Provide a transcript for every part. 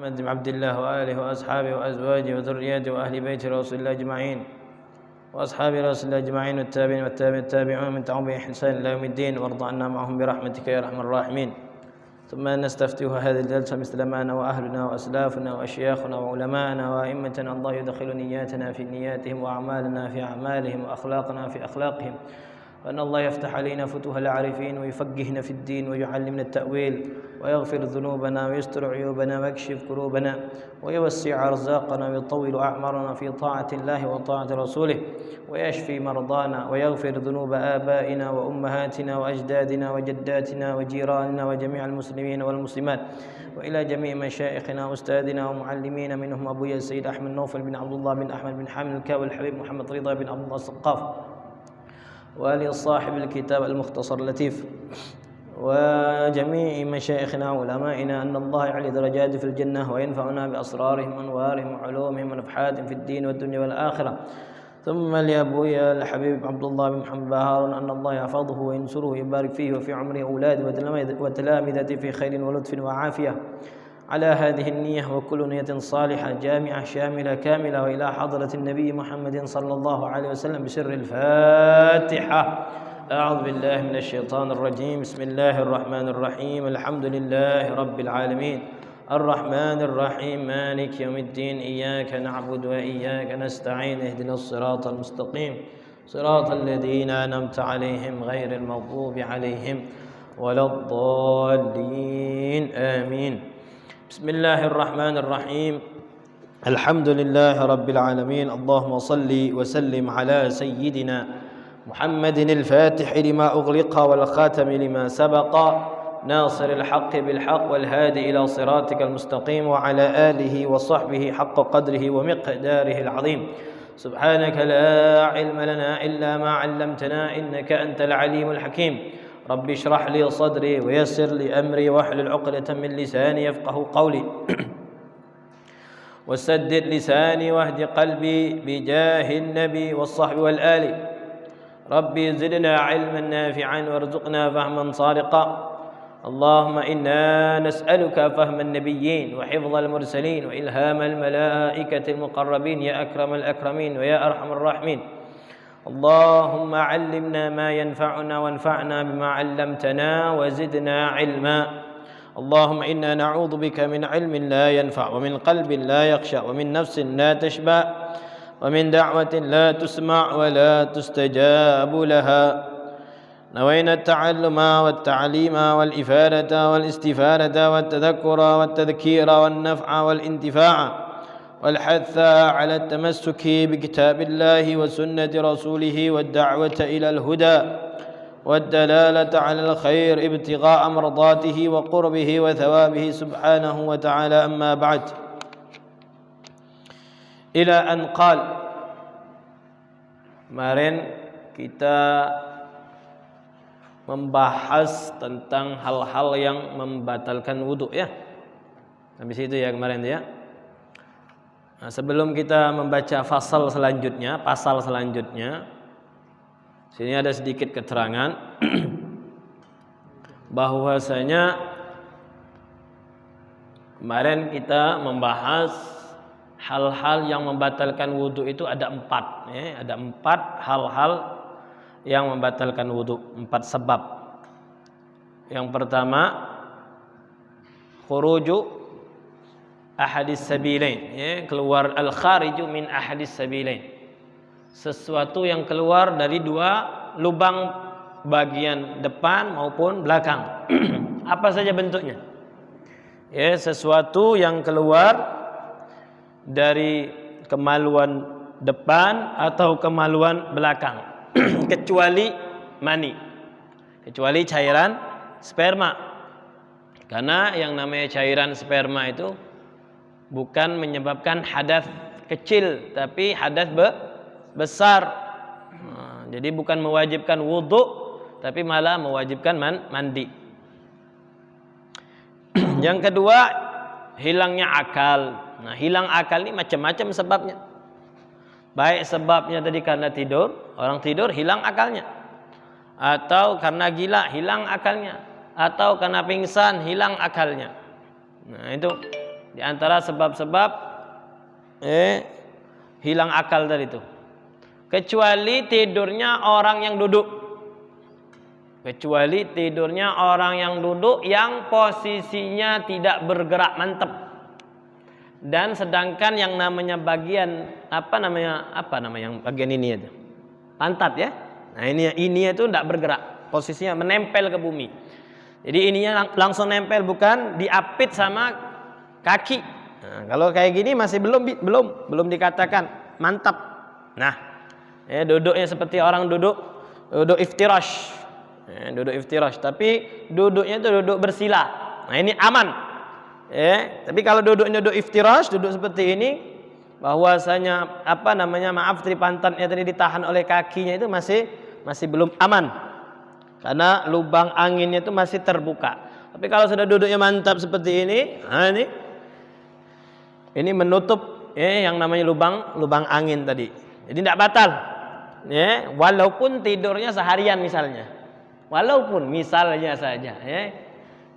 محمد بن عبد الله وآله وأصحابه وأزواجه وذريته وأهل بيت رسول الله أجمعين وأصحاب رسول الله أجمعين والتابعين والتابعون من تبعهم بإحسان إلى يوم الدين، وارض عنا معهم برحمتك يا أرحم الراحمين. ثم نستفتح هذه الجلسة مثل ما أنا وأهلنا وأسلافنا وأشياخنا وعلماءنا وأئمتنا، الله يدخل نياتنا في نياتهم وأعمالنا في أعمالهم وأخلاقنا في أخلاقهم، وأن الله يفتح علينا فتوح العارفين ويفقهنا في الدين ويعلمنا التأويل ويغفر ذنوبنا ويستر عيوبنا ويكشف كروبنا ويوسع أرزاقنا ويطول أعمارنا في طاعة الله وطاعة رسوله، ويشفي مرضانا ويغفر ذنوب آبائنا وأمهاتنا وأجدادنا وجداتنا وجيراننا وجميع المسلمين والمسلمات، وإلى جميع مشايخنا وأستاذنا ومعلمين، منهم أبوي السيد أحمد نوفل بن عبد الله بن أحمد بن حامد الكاوي الحبيب محمد رضا بن عبد الله السقاف، وآل صاحب الكتاب المختصر اللطيف، وجميع مشايخنا وعلمائنا، أن الله يعلي درجات في الجنة وينفعنا بأسرارهم وأنوارهم وعلومهم ونفحاتهم في الدين والدنيا والآخرة. ثم لأبويا الحبيب عبد الله بن محمد هارون، أن الله يحفظه وينصره ويبارك فيه وفي عمره أولاده وتلامذته في خير ولطف وعافية، على هذه النية وكل نية صالحة جامعة شاملة كاملة، وإلى حضرة النبي محمد صلى الله عليه وسلم بسر الفاتحة. أعوذ بالله من الشيطان الرجيم. بسم الله الرحمن الرحيم. الحمد لله رب العالمين الرحمن الرحيم مالك يوم الدين، إياك نعبد وإياك نستعين، اهدنا الصراط المستقيم صراط الذين أنعمت عليهم غير المغضوب عليهم ولا الضالين، آمين. بسم الله الرحمن الرحيم. الحمد لله رب العالمين. اللهم صل وسلم على سيدنا محمد الفاتح لما أغلق والخاتم لما سبق، ناصر الحق بالحق والهادي إلى صراطك المستقيم، وعلى آله وصحبه حق قدره ومقداره العظيم. سبحانك لا علم لنا إلا ما علمتنا، إنك أنت العليم الحكيم. رب اشرح لي صدري ويسر لي أمري واحلل عقدة من لساني يفقه قولي وسدد لساني واهد قلبي بجاه النبي والصحب والآل. ربي زدنا علما نافعا وارزقنا فهما صادقا. اللهم إنا نسألك فهم النبيين وحفظ المرسلين وإلهام الملائكة المقربين يا أكرم الأكرمين ويا أرحم الراحمين. اللهم علمنا ما ينفعنا وانفعنا بما علمتنا وزدنا علما. اللهم إنا نعوذ بك من علم لا ينفع ومن قلب لا يخشى ومن نفس لا تشبع ومن دعوة لا تسمع ولا تستجاب لها. نوينا التعلم والتعليم والإفادة والاستفادة والتذكر والتذكير والنفع والانتفاع والحث على التمسك بكتاب الله وسنة رسوله والدعوة إلى الهدى والدلالة على الخير ابتغاء مرضاته وقربه وثوابه سبحانه وتعالى. أما بعد، إلى أن قال. Kemarin kita membahas tentang hal-hal yang membatalkan wudhu, ya. Habis itu ya kemarin ya. Nah, sebelum kita membaca pasal selanjutnya, sini ada sedikit keterangan bahwasanya kemarin kita membahas hal-hal yang membatalkan wudhu itu ada 4, ya. Ada 4 hal-hal yang membatalkan wudhu, 4 sebab. Yang pertama, khuruju ahadis sabilain, ya, keluar al-khariju min ahadis sabilain, sesuatu yang keluar dari 2 lubang bagian depan maupun belakang. Apa saja bentuknya? Ya, sesuatu yang keluar dari kemaluan depan atau kemaluan belakang, kecuali mani, kecuali cairan sperma. Karena yang namanya cairan sperma itu bukan menyebabkan hadas kecil, tapi hadas besar. Nah, jadi bukan mewajibkan wudhu, tapi malah mewajibkan mandi. Yang kedua, hilangnya akal. Nah, hilang akal ini macam-macam sebabnya. Baik sebabnya tadi karena tidur, orang tidur hilang akalnya, atau karena gila hilang akalnya, atau karena pingsan hilang akalnya. Nah, itu Di antara sebab-sebab hilang akal tadi itu. Kecuali tidurnya orang yang duduk. Kecuali tidurnya orang yang duduk yang posisinya tidak bergerak mantap. Dan sedangkan yang namanya bagian apa namanya yang bagian ini itu pantat ya. Nah ini itu tidak bergerak, posisinya menempel ke bumi. Jadi ininya langsung nempel, bukan diapit sama kaki. Nah, kalau kayak gini masih belum dikatakan mantap. Nah, duduknya seperti orang duduk iftirash. Duduk iftirash, tapi duduknya itu duduk bersila. Nah ini aman. Tapi kalau duduk iftirash, duduk seperti ini, bahwasanya maaf tadi pantatnya tadi ditahan oleh kakinya itu masih belum aman, karena lubang anginnya itu masih terbuka. Tapi kalau sudah duduknya mantap seperti ini, nah ini menutup yang namanya lubang angin tadi. Jadi tidak batal. Walaupun tidurnya seharian misalnya, walaupun misalnya saja,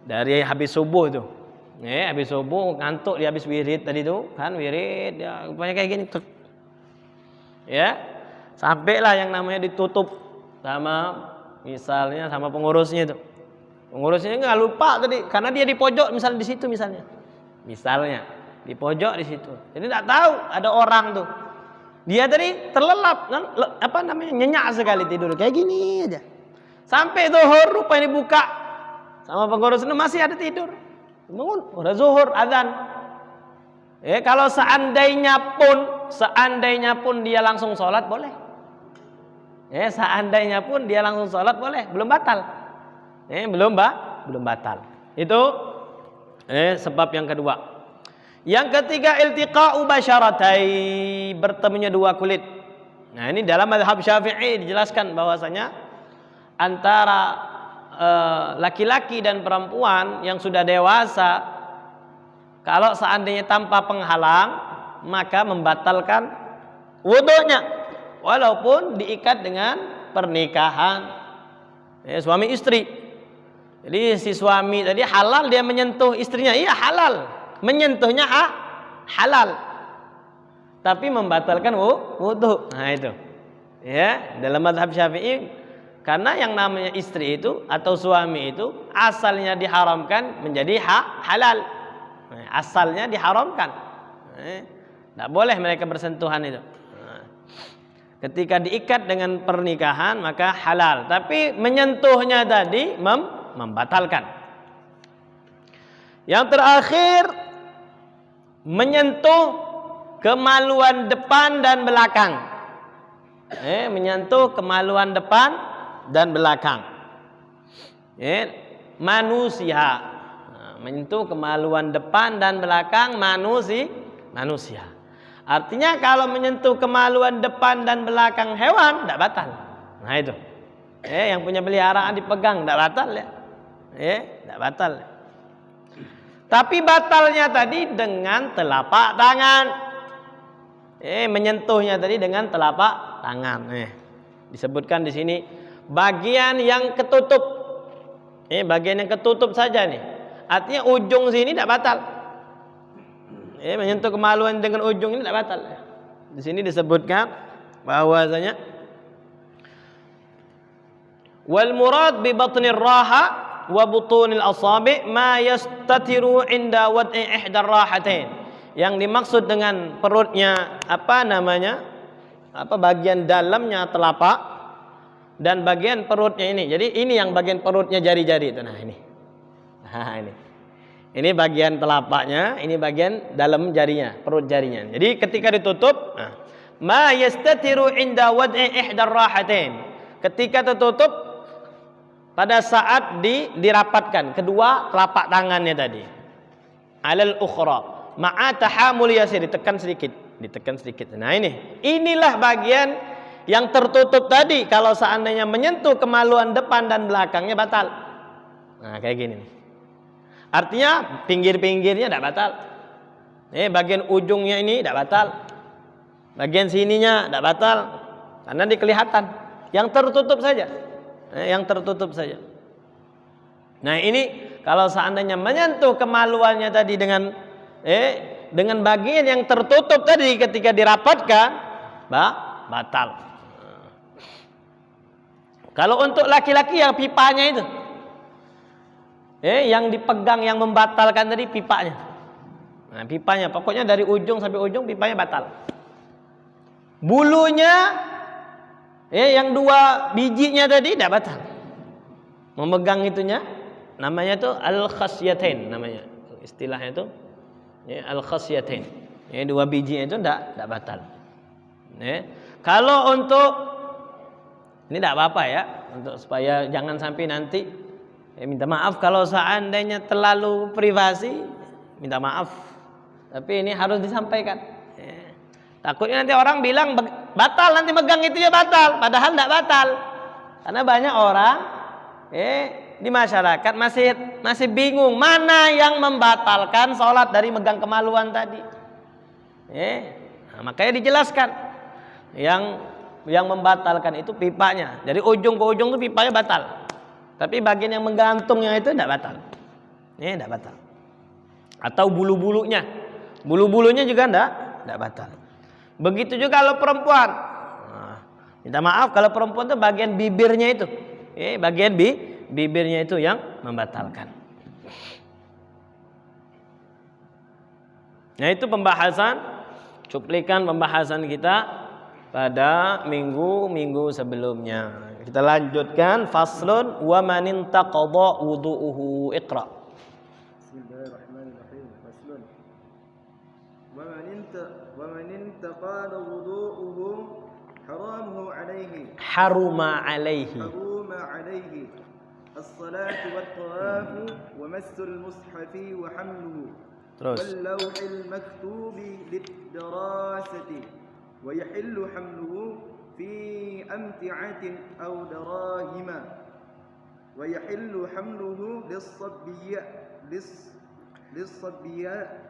dari habis subuh itu. Habis subuh ngantuk, dia habis wirid tadi tuh kan, wirid ya rupanya kayak gini tuh. Sampailah yang namanya ditutup sama misalnya sama pengurusnya itu. Pengurusnya nggak lupa tadi karena dia di pojok misalnya di situ misalnya di pojok di situ. Jadi tidak tahu ada orang tuh. Dia tadi terlelap nyenyak sekali tidur kayak gini aja. Sampai zuhur rupanya dibuka sama pengurus itu masih ada tidur. Bangun, udah zuhur, azan. Kalau seandainya pun dia langsung sholat boleh. Seandainya pun dia langsung sholat boleh, belum batal. Belum batal. Itu sebab yang kedua. Yang ketiga, iltiqa'u basyaratai, bertemunya dua kulit. Nah ini dalam mazhab Syafi'i dijelaskan bahwasanya antara laki-laki dan perempuan yang sudah dewasa, kalau seandainya tanpa penghalang maka membatalkan wudunya, walaupun diikat dengan pernikahan suami istri. Jadi si suami tadi halal dia menyentuh istrinya, iya halal, menyentuhnya halal, tapi membatalkan wudu. Nah itu dalam mazhab Syafi'i. Karena yang namanya istri itu atau suami itu asalnya diharamkan menjadi halal. Asalnya diharamkan. Tidak boleh mereka bersentuhan itu. Ketika diikat dengan pernikahan maka halal. Tapi menyentuhnya tadi membatalkan. Yang terakhir, menyentuh kemaluan depan dan belakang. Menyentuh kemaluan depan dan belakang, manusia, menyentuh kemaluan depan dan belakang manusia. Artinya kalau menyentuh kemaluan depan dan belakang hewan tidak batal. Nah itu, yang punya peliharaan dipegang tidak batal ya, tidak batal. Tapi batalnya tadi dengan telapak tangan, menyentuhnya tadi dengan telapak tangan. Disebutkan di sini. Bagian yang ketutup, bagian yang ketutup saja nih. Artinya ujung sini tidak batal. Menyentuh kemaluan dengan ujung ini tidak batal. Di sini disebutkan bahwasanya wal murad bi batnir raha wa butunil asabi ma yastatiru inda wad'i ihdar rahatain. Yang dimaksud dengan perutnya bagian dalamnya telapak dan bagian perutnya ini. Jadi ini yang bagian perutnya jari-jari itu. Nah ini. Ini bagian telapaknya, ini bagian dalam jarinya, perut jarinya. Jadi ketika ditutup, ma yastatiru inda wad'i ihdar rahatain. Ketika tertutup pada saat dirapatkan kedua telapak tangannya tadi. Alal ukhra ma'a tahamul yasir, ditekan sedikit. Nah inilah bagian yang tertutup tadi. Kalau seandainya menyentuh kemaluan depan dan belakangnya batal. Nah kayak gini. Artinya pinggir-pinggirnya tidak batal. Bagian ujungnya ini tidak batal. Bagian sininya tidak batal. Karena dikelihatan. Yang tertutup saja. Nah ini kalau seandainya menyentuh kemaluannya tadi dengan dengan bagian yang tertutup tadi ketika dirapatkan batal. Kalau untuk laki-laki yang pipanya itu, yang dipegang yang membatalkan tadi pipanya. Nah, pipanya pokoknya dari ujung sampai ujung pipanya batal. Bulunya, yang 2 bijinya tadi tidak batal. Memegang itunya, namanya itu al-khasyatain namanya. Istilahnya itu al-khasyatain. 2 bijinya itu tidak batal. Kalau untuk ini tidak apa-apa ya, untuk supaya jangan sampai nanti minta maaf kalau seandainya terlalu privasi, minta maaf. Tapi ini harus disampaikan. Takutnya nanti orang bilang batal, nanti megang itu ya batal, padahal tidak batal. Karena banyak orang di masyarakat masih bingung mana yang membatalkan sholat dari megang kemaluan tadi. Makanya dijelaskan yang membatalkan itu pipanya. Dari ujung ke ujung itu pipanya batal. Tapi bagian yang menggantungnya itu tidak batal. Tidak batal. Atau bulu-bulunya. Bulu-bulunya juga tidak batal. Begitu juga kalau perempuan. Minta maaf kalau perempuan itu bagian bibirnya itu. Bagian bibirnya itu yang membatalkan. Nah, itu cuplikan pembahasan kita pada minggu-minggu sebelumnya. Kita lanjutkan faslun wa man intaqadha wudu'uhu. Iqra. Bismillahirrahmanirrahim. Faslun. Wa man intaqadha wudu'uhu haruma alaihi as-salatu wat-tawafu wa massul mushafi wa hamluhu wal lawhil maktubi lid-dirasati wa yahillu hamluhu fi amti'atin aw darahima wa yahillu hamluhu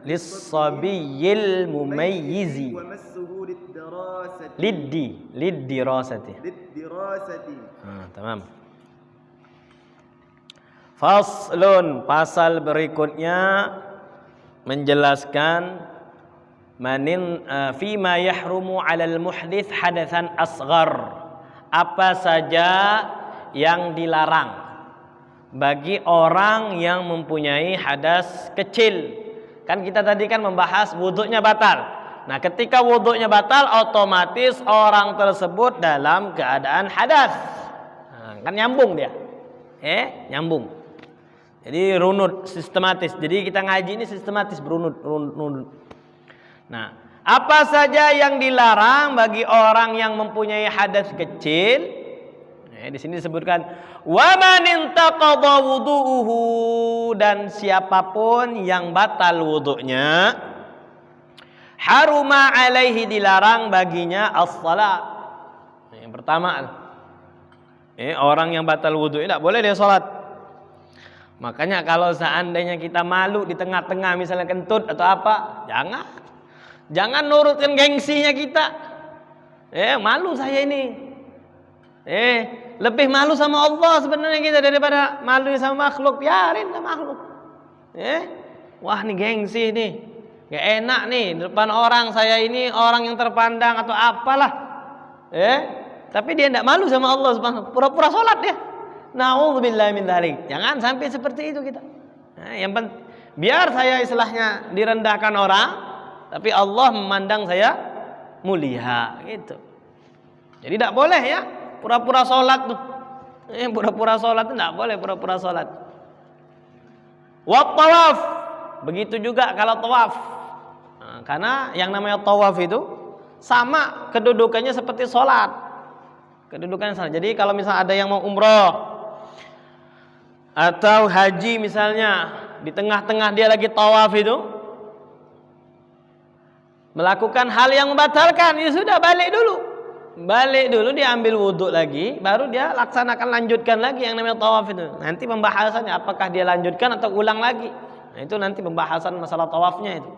lis-sabiyyil mumayyizi lid-dirasati. Tamam. Faslun, pasal berikutnya menjelaskan fima yahrumu 'alal muhdits hadatsan asghar. Apa saja yang dilarang bagi orang yang mempunyai hadas kecil. Kan kita tadi membahas wudhunya batal. Nah, ketika wudhunya batal, otomatis orang tersebut dalam keadaan hadas. Kan nyambung dia. Nyambung. Jadi runut, sistematis. Jadi kita ngaji ini sistematis, berunut. Nah, apa saja yang dilarang bagi orang yang mempunyai hadas kecil? Di sini disebutkan wa man intaqadha wudu'uhu, dan siapapun yang batal wudunya, haruma alaihi, dilarang baginya as-salat. Yang pertama, orang yang batal wudu tidak boleh dia salat. Makanya kalau seandainya kita malu di tengah-tengah misalnya kentut atau apa, jangan nurutkan gengsinya kita. Malu saya ini. Lebih malu sama Allah sebenarnya kita daripada malu sama makhluk. Biarin sama makhluk. Wah, ini gengsi nih. Gak enak nih depan orang, saya ini orang yang terpandang atau apalah. Tapi dia tidak malu sama Allah Subhanahu, pura-pura sholat dia. Na'udzubillahi min dzalik. Jangan sampai seperti itu kita. Yang penting biar saya istilahnya direndahkan orang, tapi Allah memandang saya mulia gitu. Jadi tidak boleh ya pura-pura sholat tuh. Pura-pura sholat itu tidak boleh, pura-pura sholat. Wa tawaf, begitu juga kalau tawaf. Karena yang namanya tawaf itu sama kedudukannya seperti sholat. Kedudukannya sama. Jadi kalau misalnya ada yang mau umroh atau haji misalnya, di tengah-tengah dia lagi tawaf itu melakukan hal yang membatalkan, ya sudah balik dulu dia ambil wudhu lagi, baru dia lanjutkan lagi yang namanya tawaf itu. Nanti pembahasannya apakah dia lanjutkan atau ulang lagi. Nah, itu nanti pembahasan masalah tawafnya itu.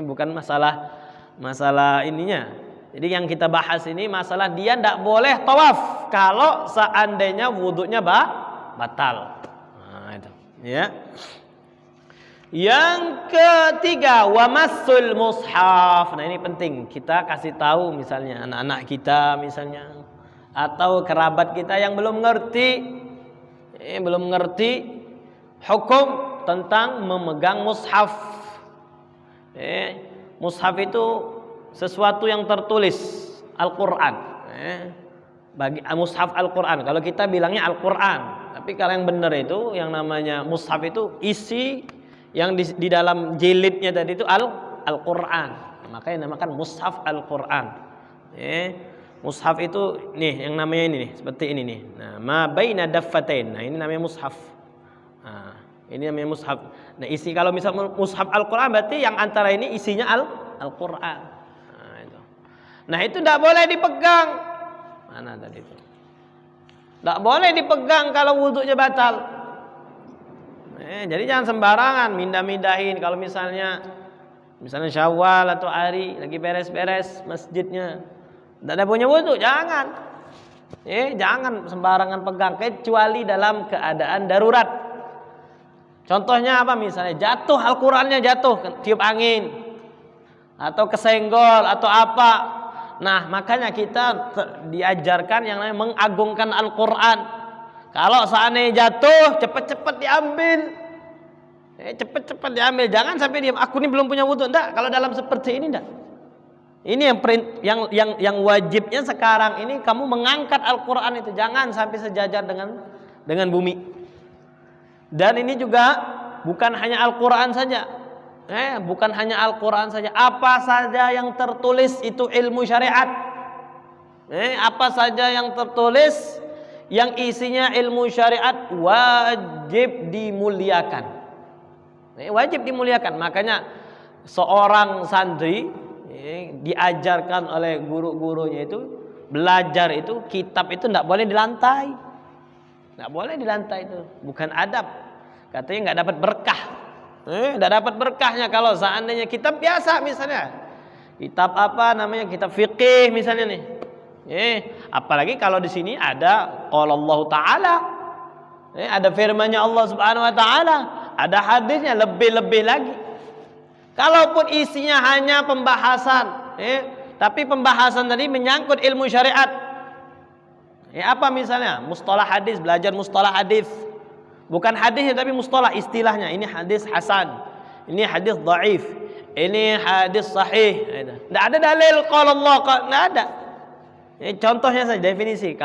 Bukan masalah ininya. Jadi yang kita bahas ini masalah dia tidak boleh tawaf kalau seandainya wudhunya batal. Nah, itu. Ya. Yang ketiga, wamassul mushaf. Nah, ini penting. Kita kasih tahu misalnya anak-anak kita misalnya atau kerabat kita yang belum ngerti hukum tentang memegang mushaf. Mushaf itu sesuatu yang tertulis, Al-Qur'an. Bagi mushaf Al-Qur'an. Kalau kita bilangnya Al-Qur'an, tapi kalau yang benar itu yang namanya mushaf itu isi yang di dalam jilidnya tadi itu Al-Qur'an. Makanya dinamakan mushaf Al-Qur'an. Mushaf itu nih yang namanya ini nih, seperti ini nih. Nah, ma baina daffatain. Nah, ini namanya mushaf. Nah, ini namanya mushaf. Nah, isi kalau misal mushaf Al-Qur'an berarti yang antara ini isinya Al-Qur'an. Nah, itu tidak boleh dipegang. Mana tadi itu? Tidak boleh dipegang kalau wudunya batal. Jadi jangan sembarangan mindah-mindahin. Kalau misalnya Syawal atau hari lagi beres-beres masjidnya, tidak ada punya wudu, jangan. Jangan sembarangan pegang kecuali dalam keadaan darurat. Contohnya apa? Misalnya jatuh Al-Qur'annya jatuh, tiup angin atau kesenggol atau apa. Nah, makanya kita diajarkan yang namanya mengagungkan Al-Qur'an. Kalau seandainya jatuh, cepat-cepat diambil. Cepat-cepat diambil. Jangan sampai diam. Aku ini belum punya wudu. Enggak. Kalau dalam seperti ini enggak. Ini yang wajibnya sekarang ini kamu mengangkat Al-Qur'an itu. Jangan sampai sejajar dengan bumi. Dan ini juga bukan hanya Al-Qur'an saja. Bukan hanya Al-Qur'an saja. Apa saja yang tertulis itu ilmu syariat. Apa saja yang tertulis yang isinya ilmu syariat wajib dimuliakan. Wajib dimuliakan. Makanya seorang santri diajarkan oleh guru-gurunya itu belajar itu kitab itu tidak boleh di lantai. Tidak boleh di lantai itu. Bukan adab. Katanya nggak dapat berkah. Tidak dapat berkahnya kalau seandainya kitab biasa misalnya. Kitab apa namanya? Kitab fikih misalnya nih. Apalagi kalau di sini ada qala Allah Ta'ala. Ada firman-Nya Allah Subhanahu wa taala, ada hadisnya lebih-lebih lagi. Kalaupun isinya hanya pembahasan, tapi pembahasan tadi menyangkut ilmu syariat. Apa misalnya? Mustalah hadis, belajar mustalah hadis. Bukan hadisnya tapi mustalah istilahnya. Ini hadis hasan, ini hadis dhaif, ini hadis sahih. Tidak ada dalil qala Allah, tidak ada. Contohnya saja definisi.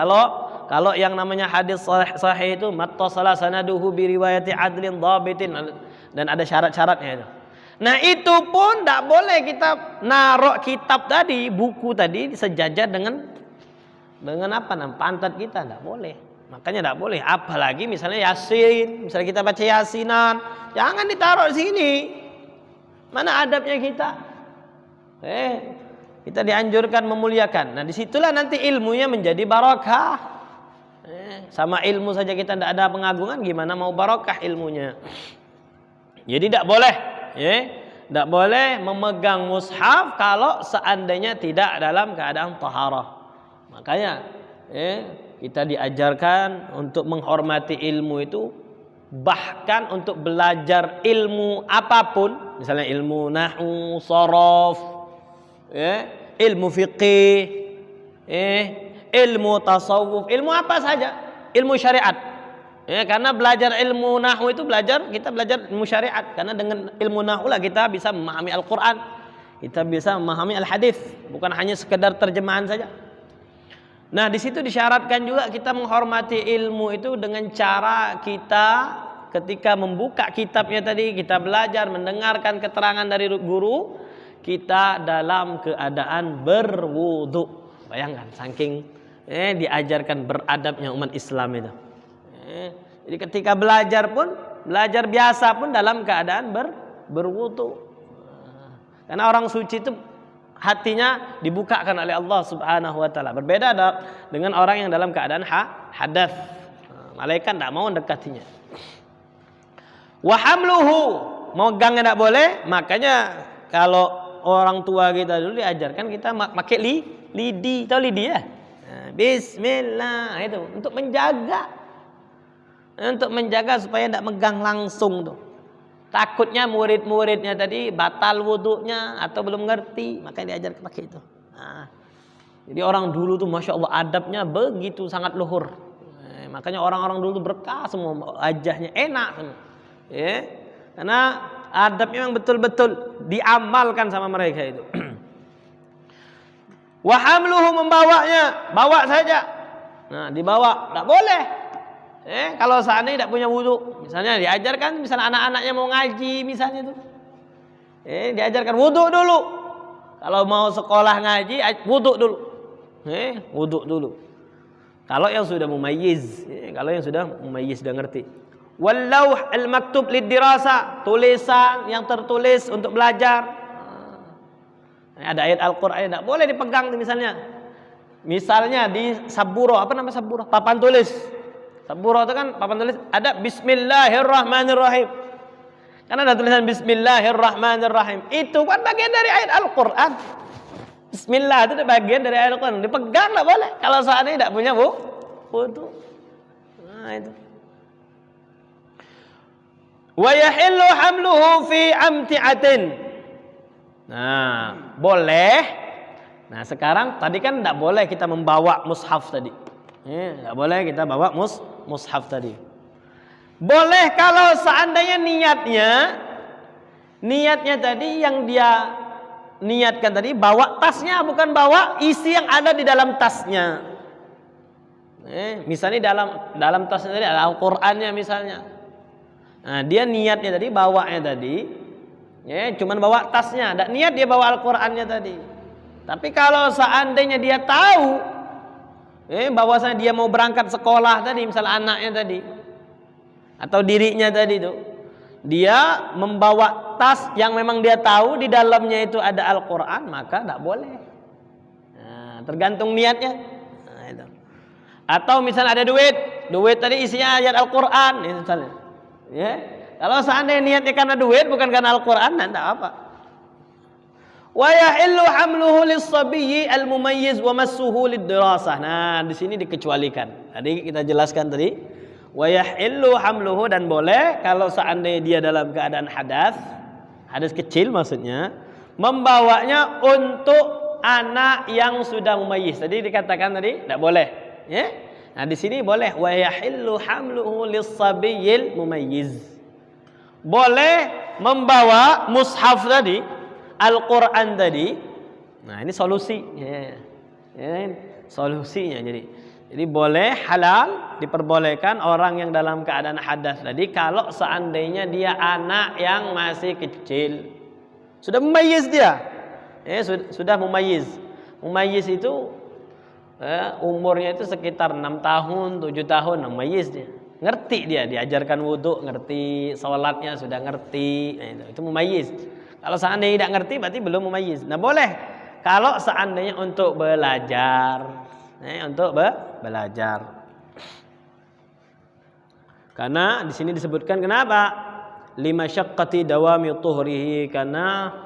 Kalau yang namanya hadis sahih itu mattasala sanaduhu bi riwayati adlin dhabitin dan ada syarat-syaratnya itu. Nah, itu pun tidak boleh kita naruh kitab tadi, buku tadi sejajar dengan apa namanya pantat kita, tidak boleh. Makanya tidak boleh. Apalagi misalnya Yasin, misalnya kita baca Yasinan, jangan ditaruh di sini. Mana adabnya kita? Kita dianjurkan memuliakan. Nah, disitulah nanti ilmunya menjadi barakah. Sama ilmu saja kita tidak ada pengagungan, gimana mau barokah ilmunya? Jadi tidak boleh, tidak boleh memegang mushaf kalau seandainya tidak dalam keadaan taharah. Makanya kita diajarkan untuk menghormati ilmu itu, bahkan untuk belajar ilmu apapun, misalnya ilmu nahwu, sharaf, ilmu fiqih, ilmu tasawuf, ilmu apa saja, ilmu syariat. Karena belajar ilmu nahwu itu kita belajar ilmu syariat. Karena dengan ilmu nahwu lah kita bisa memahami Al-Qur'an, kita bisa memahami Al-Hadis, bukan hanya sekedar terjemahan saja. Nah, di situ disyaratkan juga kita menghormati ilmu itu dengan cara kita ketika membuka kitabnya tadi, kita belajar mendengarkan keterangan dari guru, kita dalam keadaan berwudu. Bayangkan saking diajarkan beradabnya umat Islam itu. Jadi ketika belajar biasa pun dalam keadaan berwudu. Karena orang suci itu hatinya dibukakan oleh Allah Subhanahu wa taala. Berbeda dengan orang yang dalam keadaan hadas. Malaikat tidak mau mendekatinya. Wa hamluhu, megangnya tidak boleh. Makanya kalau orang tua kita dulu diajarkan kita pakai lidi, tahu lidi ya? Bismillah, itu untuk menjaga supaya tidak megang langsung tuh. Takutnya murid-muridnya tadi batal wudunya atau belum ngerti, makanya diajar pakai itu. Nah, jadi orang dulu tuh Masya Allah adabnya begitu sangat luhur. Makanya orang-orang dulu tuh berkah semua, wajahnya enak semua. Ya, karena adabnya memang betul-betul diamalkan sama mereka itu. Wa hamluhu, membawanya, bawa saja. Nah, dibawa, enggak boleh. Kalau seandainya tidak punya wudu, misalnya diajarkan, misalnya anak-anaknya mau ngaji, misalnya tuh, diajarkan wudu dulu. Kalau mau sekolah ngaji, wudu dulu. Wudu dulu. Kalau yang sudah mumayyiz, kalau yang sudah mumayyiz, sudah ngerti. Wal lauh al maktub lid dirasa, tulisan yang tertulis untuk belajar. Ada ayat Al-Qur'an tidak boleh dipegang misalnya. Misalnya di saburo, apa nama saburo? Papan tulis. Saburo itu kan papan tulis ada Bismillahirrahmanirrahim. Kan ada tulisan Bismillahirrahmanirrahim. Itu kan bagian dari ayat Al-Qur'an. Bismillah itu bagian dari ayat Al-Qur'an. Dipegang enggak boleh kalau seandainya tidak punya wudu. Nah, itu. Wa yahillu hamluhu fi amti'atin. Nah, boleh. Nah, sekarang tadi kan tidak boleh kita membawa mushaf tadi. Tidak boleh kita bawa mushaf tadi. Boleh kalau seandainya niatnya tadi yang dia niatkan tadi bawa tasnya, bukan bawa isi yang ada di dalam tasnya. Misalnya dalam tasnya tadi ada Al-Qur'annya misalnya. Nah, dia niatnya tadi bawanya tadi, cuman bawa tasnya, tidak niat dia bawa Al-Qur'annya tadi. Tapi kalau seandainya dia tahu, bahwasanya dia mau berangkat sekolah tadi, misalnya anaknya tadi, atau dirinya tadi itu, dia membawa tas yang memang dia tahu di dalamnya itu ada Al-Qur'an, maka tidak boleh. Nah, tergantung niatnya. Nah, itu. Atau misalnya ada duit tadi isinya ayat Al-Qur'an, misalnya. Kalau seandainya niatnya karena duit bukan karena Al-Qur'an, tidak apa. Wa yahillu hamluhu lis-sabiyyi al-mumayyiz wa massuhu lid-dirasah. Nah, di sini dikecualikan. Tadi kita jelaskan tadi, wa yahillu hamluhu, dan boleh kalau seandainya dia dalam keadaan hadas kecil maksudnya, membawanya untuk anak yang sudah mumayyiz. Tadi dikatakan tadi tidak boleh, Nah, di sini boleh, wa yahillu hamluhu lis-sabiyyil mumayyiz. Boleh membawa mushaf tadi, Al-Qur'an tadi. Nah, ini solusi. Solusinya jadi boleh, halal, diperbolehkan orang yang dalam keadaan hadas tadi kalau seandainya dia anak yang masih kecil. Sudah mumayyiz dia. Sudah mumayyiz. Mumayyiz itu umurnya itu sekitar 6 tahun, 7 tahun, mumayyiz dia. Ngerti dia, diajarkan wudu, ngerti, salatnya sudah ngerti. Nah, itu mumayyiz. Kalau seandainya tidak ngerti berarti belum mumayyiz. Nah, boleh kalau seandainya untuk belajar. Belajar. Karena di sini disebutkan kenapa? Lima syaqqati dawami tuhrihi, karena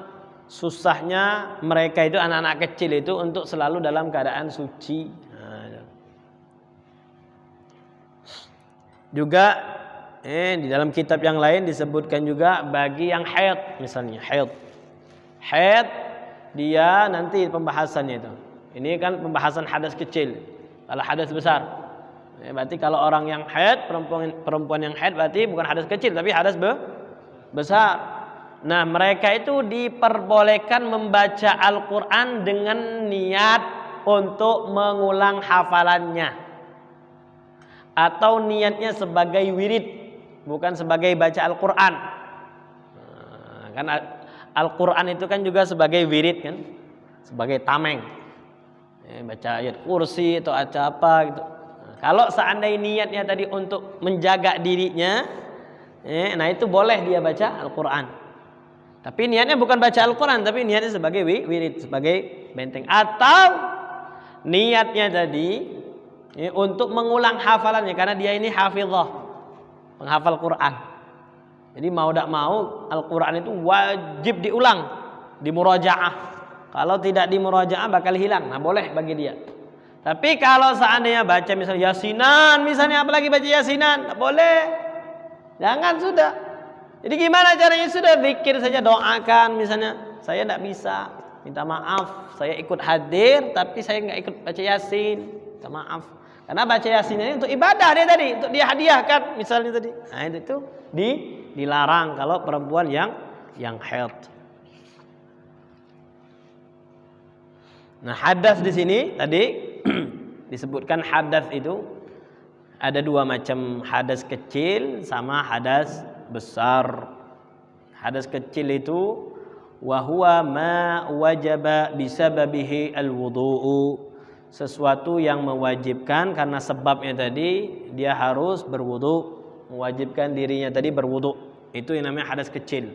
susahnya mereka itu anak-anak kecil itu untuk selalu dalam keadaan suci. Juga di dalam kitab yang lain disebutkan juga bagi yang haid, misalnya haid dia nanti pembahasannya itu. Ini kan pembahasan hadas kecil. Kalau hadas besar, berarti kalau orang yang haid, perempuan yang haid berarti bukan hadas kecil tapi hadas besar. Nah, mereka itu diperbolehkan membaca Al-Qur'an dengan niat untuk mengulang hafalannya, atau niatnya sebagai wirid, bukan sebagai baca Al-Qur'an. Kan Al-Qur'an itu kan juga sebagai wirid kan, sebagai tameng. Baca ayat kursi atau apa gitu. Kalau seandainya niatnya tadi untuk menjaga dirinya, nah itu boleh dia baca Al-Qur'an. Tapi niatnya bukan baca Al-Qur'an, tapi niatnya sebagai wirid, sebagai benteng. Atau niatnya tadi untuk mengulang hafalannya, karena dia ini hafizah, penghafal Qur'an. Jadi mau tidak mau Al-Qur'an itu wajib diulang, dimurajaah. Kalau tidak dimurajaah bakal hilang. Nah, boleh bagi dia. Tapi kalau seandainya baca misalnya Yasinan, misalnya apalagi baca Yasinan, tak boleh. Jangan sudah. Jadi gimana caranya? Sudah zikir saja, doakan misalnya, saya tidak bisa, minta maaf, saya ikut hadir tapi saya nggak ikut baca Yasin, minta maaf. Karena baca Yasin ini untuk ibadah dia tadi, untuk dia hadiahkan misalnya tadi. Nah itu dilarang kalau perempuan yang haid. Nah hadas di sini tadi disebutkan hadas itu ada dua macam, hadas kecil sama hadas besar. Hadas kecil itu wahuwa ma wajaba bisababihi alwudu'u, sesuatu yang mewajibkan karena sebabnya tadi dia harus berwudu, mewajibkan dirinya tadi berwudu. Itu yang namanya hadas kecil.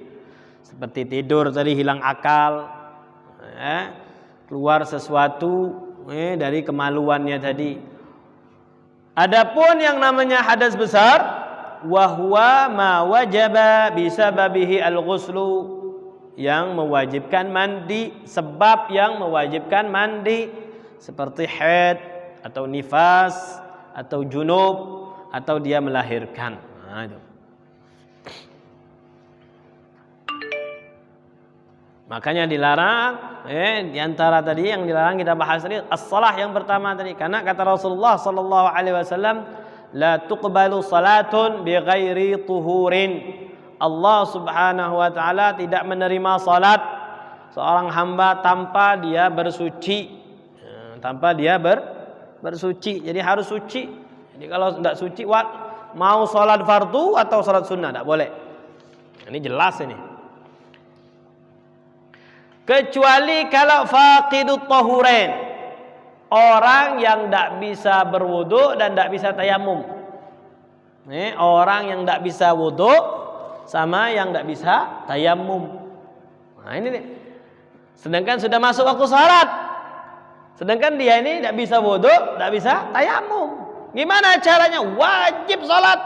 Seperti tidur tadi, hilang akal, keluar sesuatu dari kemaluannya tadi. Adapun yang namanya hadas besar, wahwa ma wajaba bisababihi al-ghuslu, yang mewajibkan mandi, sebab yang mewajibkan mandi, seperti haid atau nifas atau junub atau dia melahirkan. Nah, itu. Makanya dilarang, di antara tadi yang dilarang kita bahas tadi as-salah yang pertama tadi, karena kata Rasulullah sallallahu alaihi wasallam, la tuqbalu salatun bighairi tuhurin. Allah Subhanahu wa taala tidak menerima salat seorang hamba tanpa dia bersuci. Tanpa dia bersuci. Jadi harus suci. Jadi kalau tidak suci, mau salat fardu atau salat sunnah tidak boleh. Ini jelas ini. Kecuali kalau faqidut tahurain, orang yang tidak bisa berwudu dan tidak bisa tayamum. Orang yang tidak bisa wudu sama yang tidak bisa tayamum. Nah ini nih. Sedangkan sudah masuk waktu salat, sedangkan dia ini tidak bisa wudu, tidak bisa tayamum. Gimana caranya? Wajib salat,